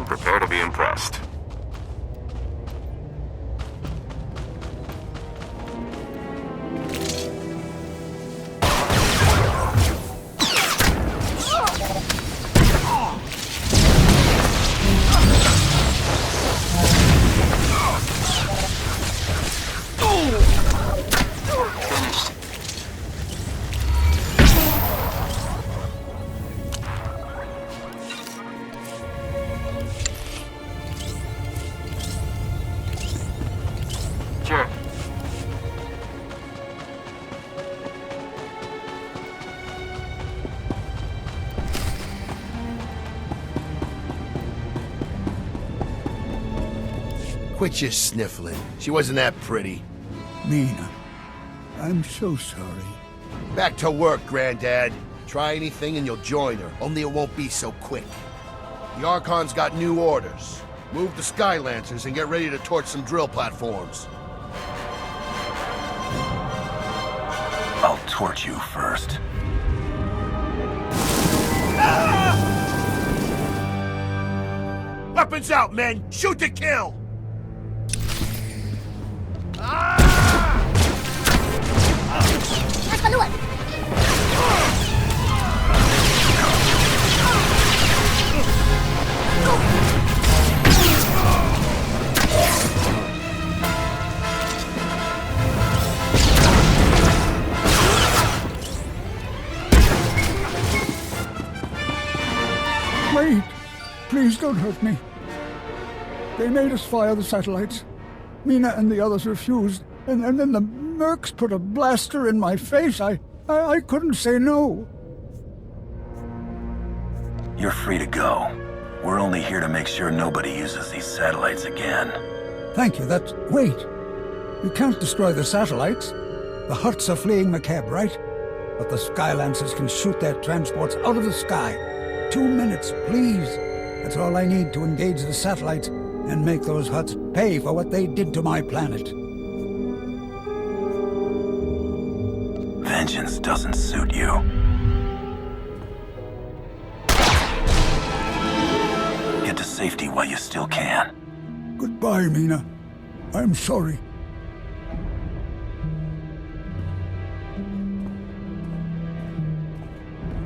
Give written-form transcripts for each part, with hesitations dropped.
Prepare to be impressed. Quit your sniffling. She wasn't that pretty. Mina, I'm so sorry. Back to work, Granddad. Try anything and you'll join her, only it won't be so quick. The Archon's got new orders. Move the Sky Lancers and get ready to torch some drill platforms. I'll torch you first. Weapons out, men! Shoot to kill! Wait! Please don't hurt me. They made us fire the satellites. Mina and the others refused, and then the mercs put a blaster in my face. I couldn't say no. You're free to go. We're only here to make sure nobody uses these satellites again. Thank you, Wait! You can't destroy the satellites. The Hutts are fleeing McCabe, right? But the Skylancers can shoot their transports out of the sky. 2 minutes, please. That's all I need to engage the satellites and make those Hutts pay for what they did to my planet. Vengeance doesn't suit you. Get to safety while you still can. Goodbye, Mina. I'm sorry.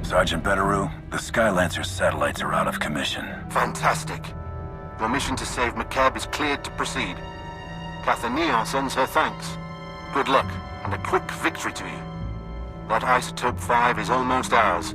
Sergeant Betteru, the Skylancer satellites are out of commission. Fantastic. Your mission to save McCabe is cleared to proceed. Cathaniel sends her thanks. Good luck, and a quick victory to you. That Isotope 5 is almost ours.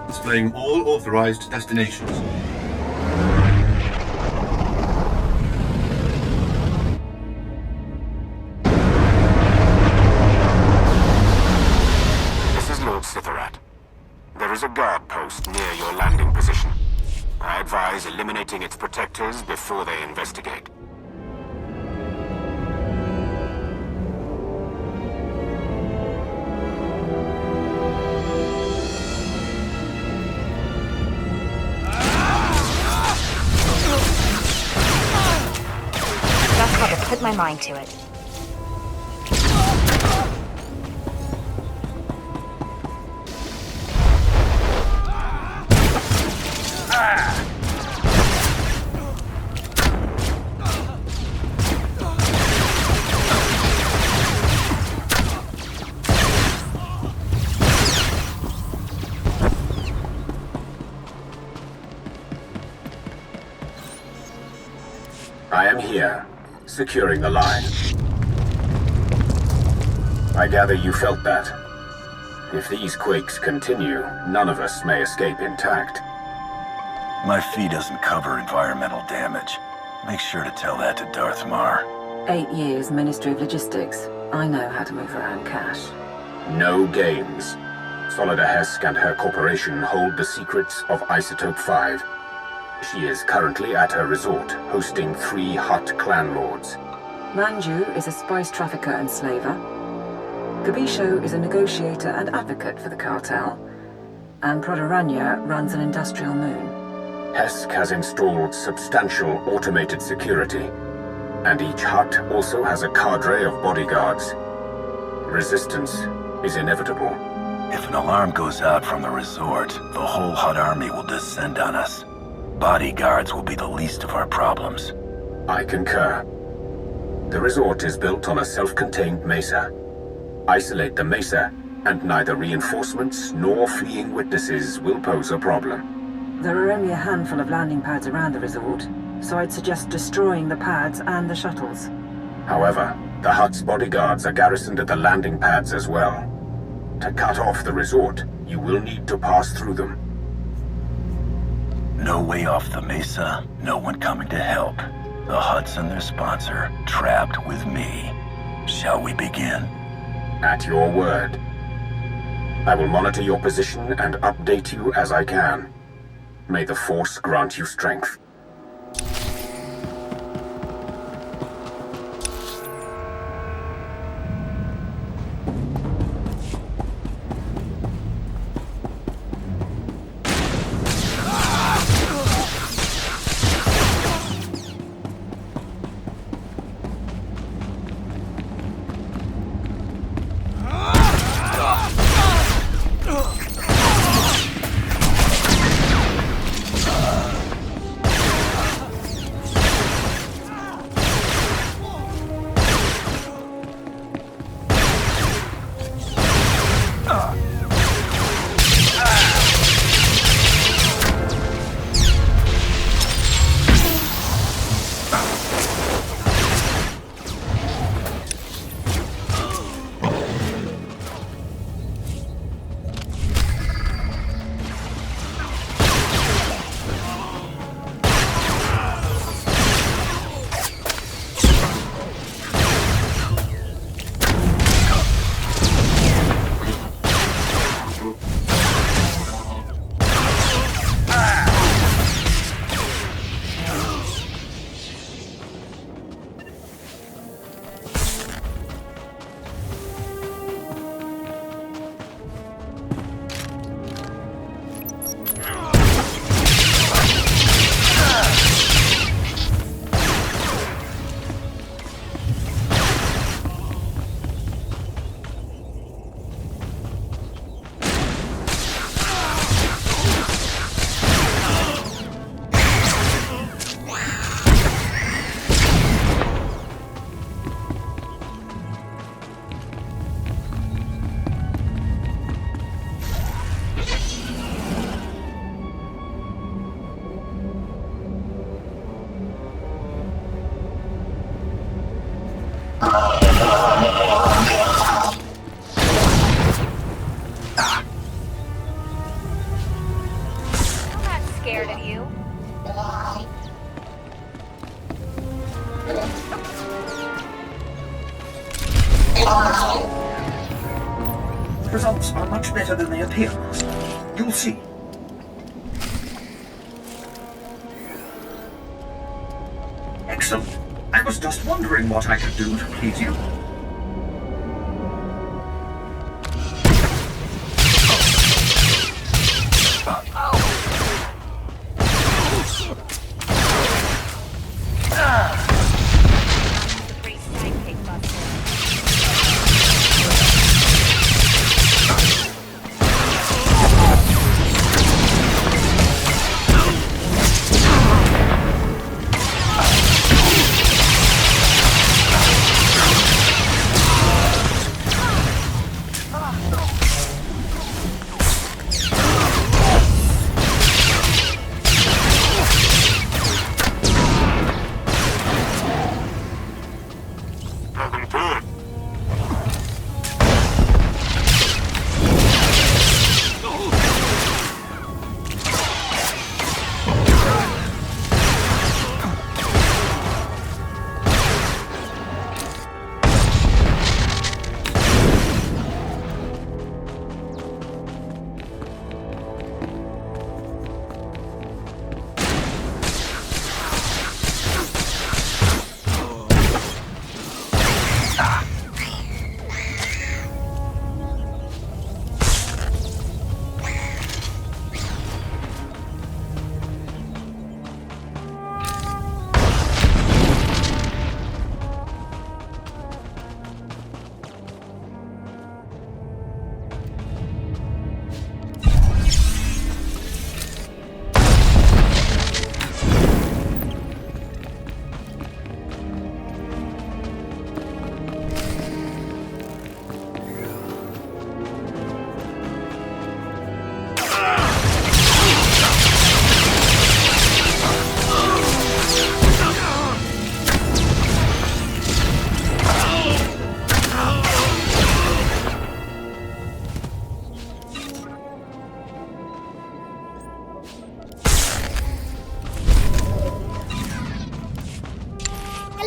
Displaying all authorized destinations. This is Lord Sitharat. There is a guard post near your landing position. I advise eliminating its protectors before they investigate. Put my mind to it. I am here, securing the line. I gather you felt that. If these quakes continue, none of us may escape intact. My fee doesn't cover environmental damage. Make sure to tell that to Darth Mar. 8 years Ministry of Logistics. I know how to move around cash. No games. Solida Hesk and her corporation hold the secrets of Isotope 5. She is currently at her resort, hosting 3 hot clan lords. Manju is a spice trafficker and slaver. Gabisho is a negotiator and advocate for the cartel. And Prodoranya runs an industrial moon. Hesk has installed substantial automated security, and each hut also has a cadre of bodyguards. Resistance is inevitable. If an alarm goes out from the resort, the whole Hutt army will descend on us. Bodyguards will be the least of our problems. I concur. The resort is built on a self-contained mesa. Isolate the mesa, and neither reinforcements nor fleeing witnesses will pose a problem. There are only a handful of landing pads around the resort, so I'd suggest destroying the pads and the shuttles. However, the Hutt's bodyguards are garrisoned at the landing pads as well. To cut off the resort, you will need to pass through them. No way off the mesa, no one coming to help. The Hutts and their sponsor, trapped with me. Shall we begin? At your word. I will monitor your position and update you as I can. May the Force grant you strength. scared of you. The results are much better than they appear, Master. You'll see. Excellent. I was just wondering what I could do to please you.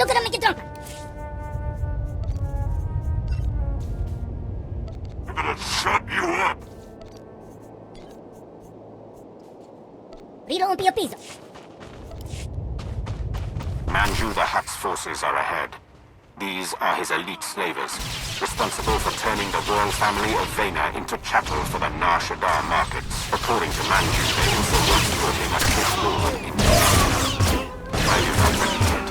look at him, make it drunk. I'm gonna shut you up! Rito un pio piso. Manju the Hutt's forces are ahead. These are his elite slavers, responsible for turning the royal family of Vena into chattel for the Nar Shaddaa markets. According to Manju, they also once brought him a Sith lord into Are you not ready yet?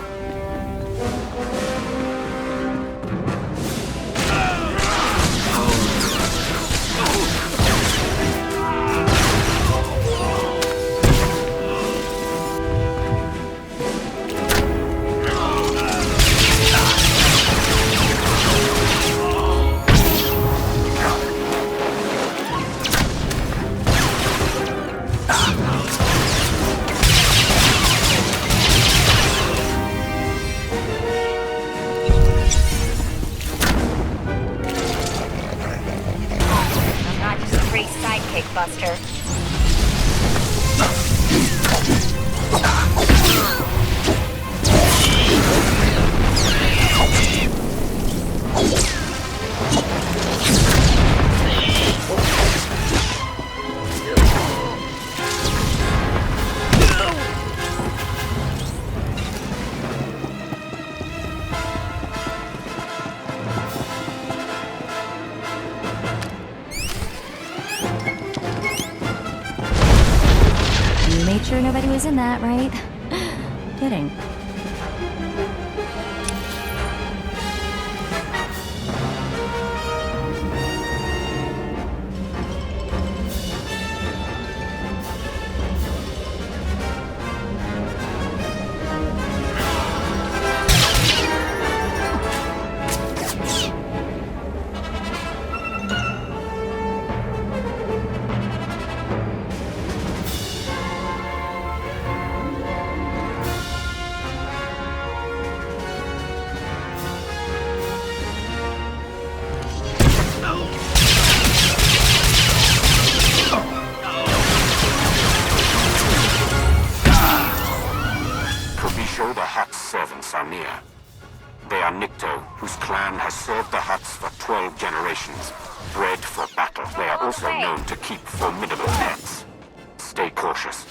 Buster. Made sure nobody was in that, right? Kidding. Are near. They are Nikto, whose clan has served the Hutts for 12 generations, bred for battle. They are also known to keep formidable pets. Stay cautious.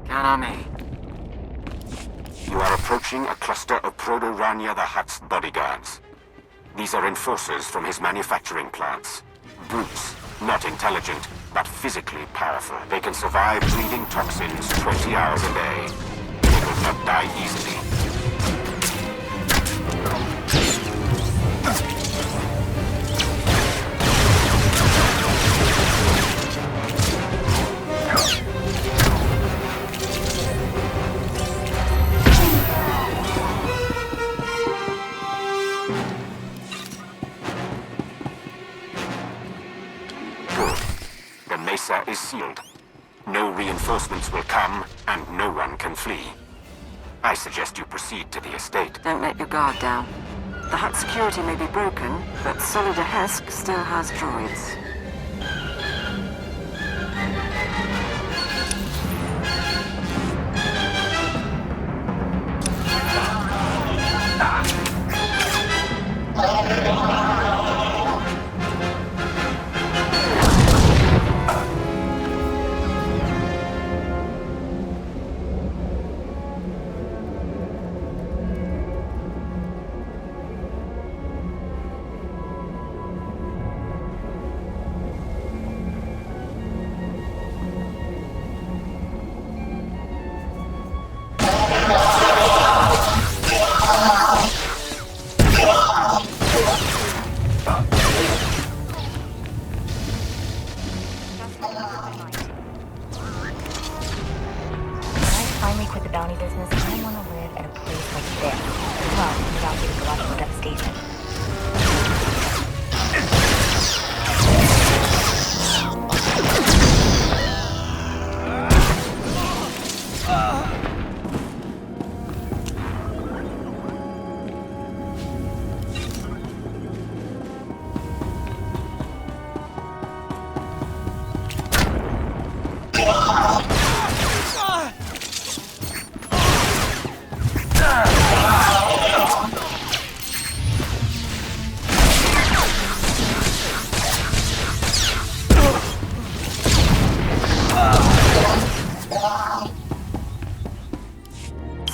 Count on me. You are approaching a cluster of Proto-Ranya the Hutt's bodyguards. These are enforcers from his manufacturing plants. Brutes, not intelligent, but physically powerful. They can survive breathing toxins 20 hours a day. They will not die easily. The mesa is sealed. No reinforcements will come, and no one can flee. I suggest you proceed to the estate. Don't let your guard down. The Hutt security may be broken, but Solid-This still has droids. Finally quit the bounty business. I want to live at a place like this. Well, without the ecological devastation.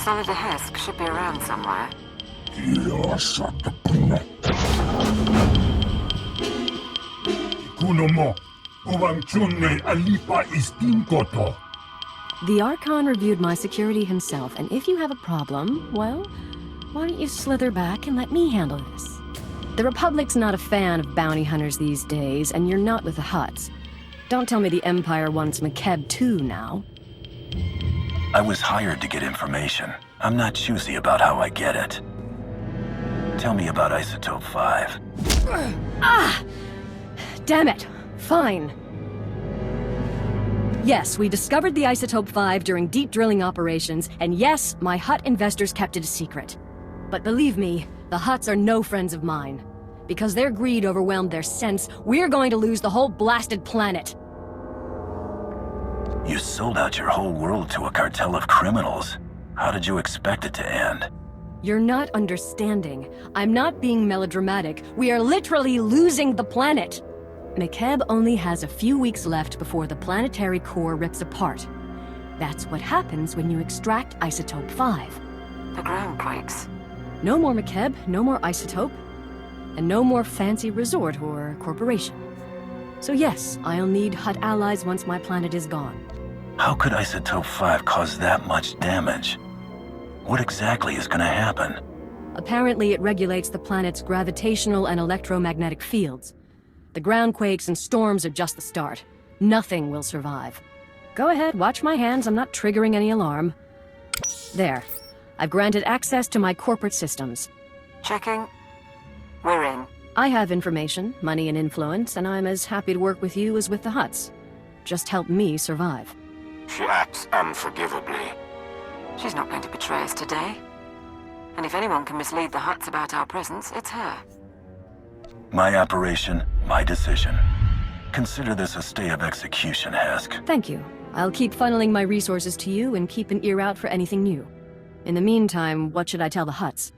Solid-This should be around somewhere. The Archon reviewed my security himself, and if you have a problem, well, why don't you slither back and let me handle this? The Republic's not a fan of bounty hunters these days, and you're not with the Hutts. Don't tell me the Empire wants McKeb too now. I was hired to get information. I'm not choosy about how I get it. Tell me about Isotope 5. Ah! Damn it! Fine. Yes, we discovered the Isotope 5 during deep drilling operations, and yes, my Hutt investors kept it a secret. But believe me, the Hutts are no friends of mine. Because their greed overwhelmed their sense, we're going to lose the whole blasted planet. You sold out your whole world to a cartel of criminals. How did you expect it to end? You're not understanding. I'm not being melodramatic. We are literally losing the planet. McKeb only has a few weeks left before the planetary core rips apart. That's what happens when you extract Isotope 5. The ground quakes. No more McKeb, no more Isotope, and no more fancy resort or corporation. So yes, I'll need Hutt allies once my planet is gone. How could Isotope 5 cause that much damage? What exactly is gonna happen? Apparently it regulates the planet's gravitational and electromagnetic fields. The groundquakes and storms are just the start. Nothing will survive. Go ahead, watch my hands, I'm not triggering any alarm. There. I've granted access to my corporate systems. Checking. We're in. I have information, money and influence, and I'm as happy to work with you as with the Hutts. Just help me survive. She acts unforgivably. She's not going to betray us today. And if anyone can mislead the Hutts about our presence, it's her. My operation, my decision. Consider this a stay of execution, Hask. Thank you. I'll keep funneling my resources to you and keep an ear out for anything new. In the meantime, what should I tell the Hutts?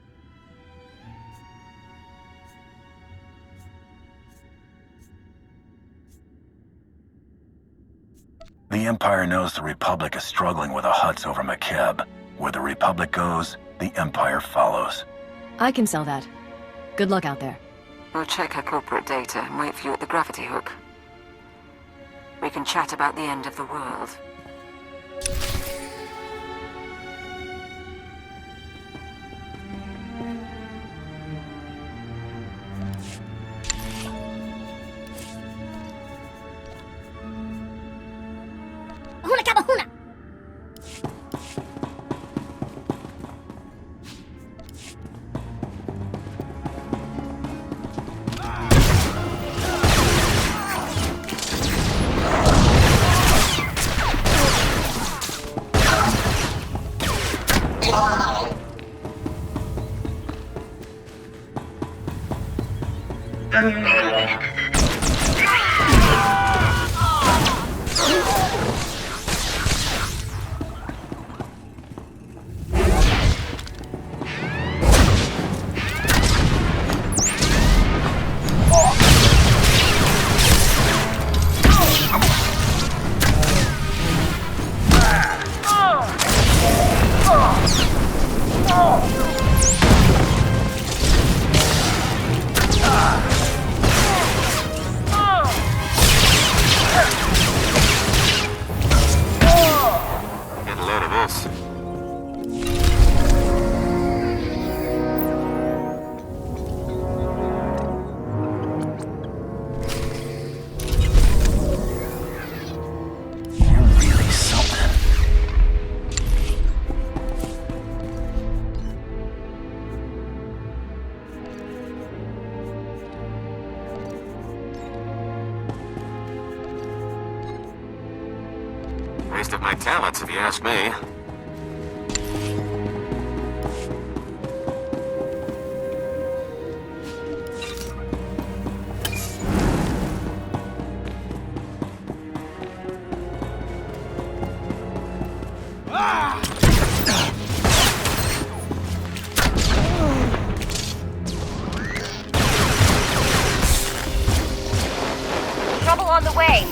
The Empire knows the Republic is struggling with the Hutts over McKeb. Where the Republic goes, the Empire follows. I can sell that. Good luck out there. We'll check her corporate data and wait for you at the gravity hook. We can chat about the end of the world. Huna kabahuna! Waste of my talents, if you ask me. Trouble on the way.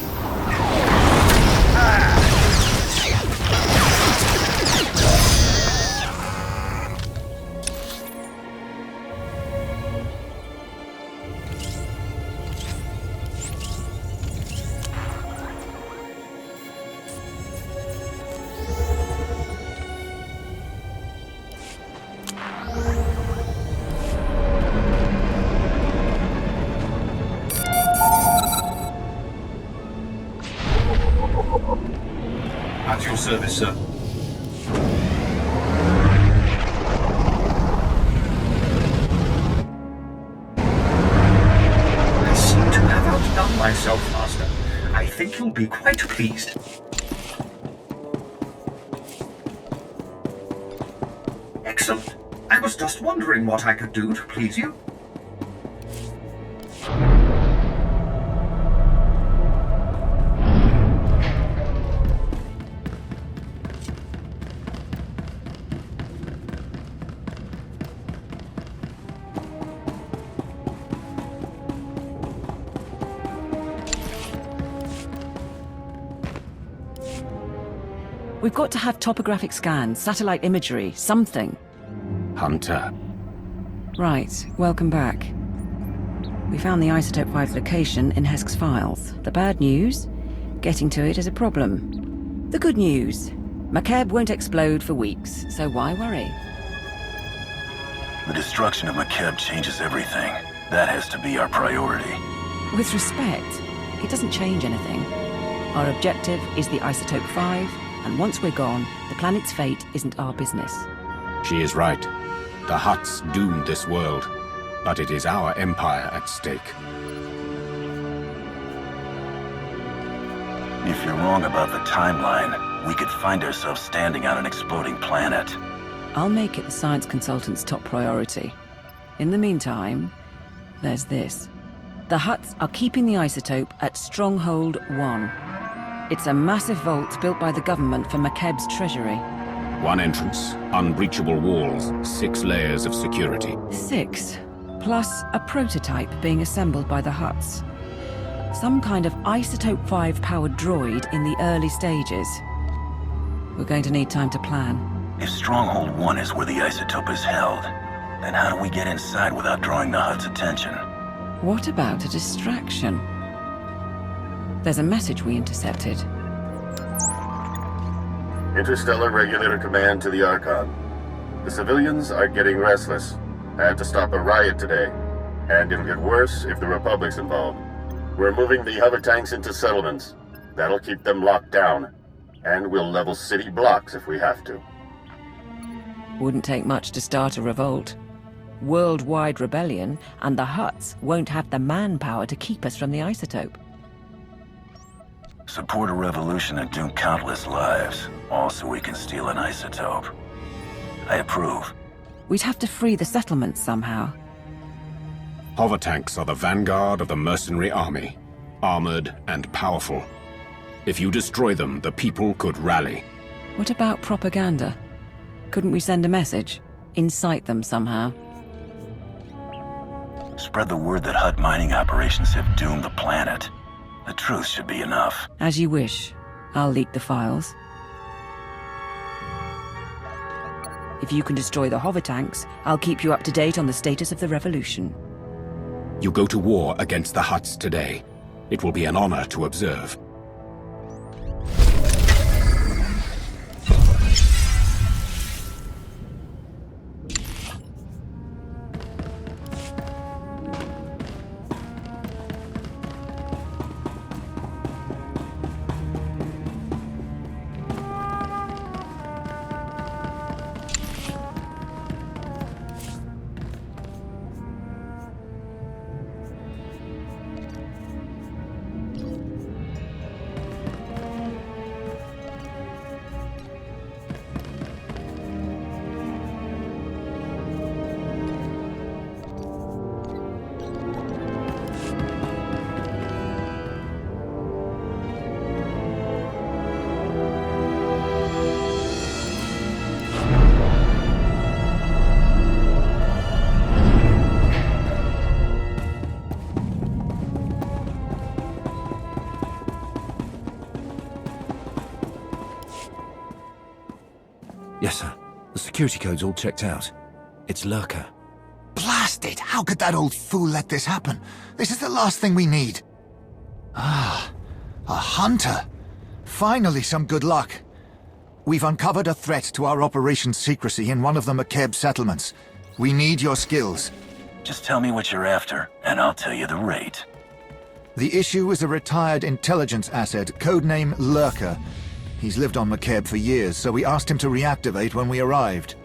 At your service, sir. I seem to have outdone myself, Master. I think you'll be quite pleased. Excellent. I was just wondering what I could do to please you. We've got to have topographic scans, satellite imagery, something. Hunter. Right, welcome back. We found the Isotope 5's location in Hesk's files. The bad news? Getting to it is a problem. The good news? McKeb won't explode for weeks, so why worry? The destruction of McKeb changes everything. That has to be our priority. With respect, it doesn't change anything. Our objective is the Isotope 5, and once we're gone, the planet's fate isn't our business. She is right. The Hutts doomed this world, but it is our empire at stake. If you're wrong about the timeline, we could find ourselves standing on an exploding planet. I'll make it the science consultant's top priority. In the meantime, there's this. The Hutts are keeping the isotope at Stronghold 1. It's a massive vault built by the government for McKeb's treasury. One entrance, unbreachable walls, 6 layers of security. 6, plus a prototype being assembled by the Hutts. Some kind of Isotope 5 powered droid in the early stages. We're going to need time to plan. If Stronghold 1 is where the isotope is held, then how do we get inside without drawing the Hutt's attention? What about a distraction? There's a message we intercepted. Interstellar Regulator Command to the Archon. The civilians are getting restless. Had to stop a riot today. And it'll get worse if the Republic's involved. We're moving the hover tanks into settlements. That'll keep them locked down. And we'll level city blocks if we have to. Wouldn't take much to start a revolt. Worldwide rebellion, and the Hutts won't have the manpower to keep us from the isotope. Support a revolution and doom countless lives, all so we can steal an isotope. I approve. We'd have to free the settlements somehow. Hover tanks are the vanguard of the mercenary army, armored and powerful. If you destroy them, the people could rally. What about propaganda? Couldn't we send a message? Incite them somehow? Spread the word that Hutt mining operations have doomed the planet. The truth should be enough. As you wish. I'll leak the files. If you can destroy the hover tanks, I'll keep you up to date on the status of the revolution. You go to war against the Hutts today. It will be an honor to observe. Yes, sir. The security code's all checked out. It's Lurker. Blast it! How could that old fool let this happen? This is the last thing we need. Ah, a hunter. Finally some good luck. We've uncovered a threat to our operation's secrecy in one of the McKeb settlements. We need your skills. Just tell me what you're after, and I'll tell you the rate. The issue is a retired intelligence asset, codename Lurker. He's lived on McKeb for years, so we asked him to reactivate when we arrived.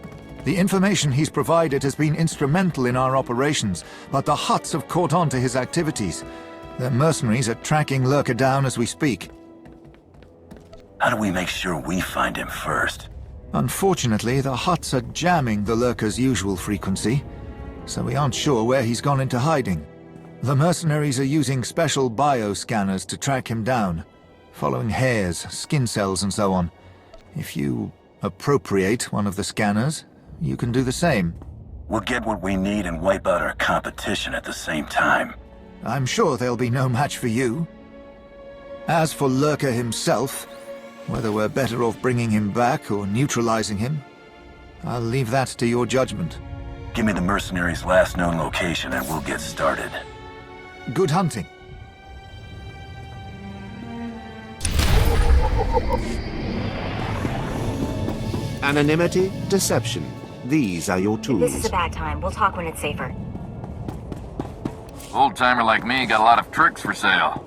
The information he's provided has been instrumental in our operations, but the Hutts have caught on to his activities. Their mercenaries are tracking Lurker down as we speak. How do we make sure we find him first? Unfortunately, the Hutts are jamming the Lurker's usual frequency, so we aren't sure where he's gone into hiding. The mercenaries are using special bioscanners to track him down, following hairs, skin cells, and so on. If you appropriate one of the scanners, you can do the same. We'll get what we need and wipe out our competition at the same time. I'm sure there'll be no match for you. As for Lurker himself, whether we're better off bringing him back or neutralizing him, I'll leave that to your judgment. Give me the mercenary's last known location and we'll get started. Good hunting. Anonymity, deception. These are your tools. This is a bad time. We'll talk when it's safer. Old-timer like me got a lot of tricks for sale.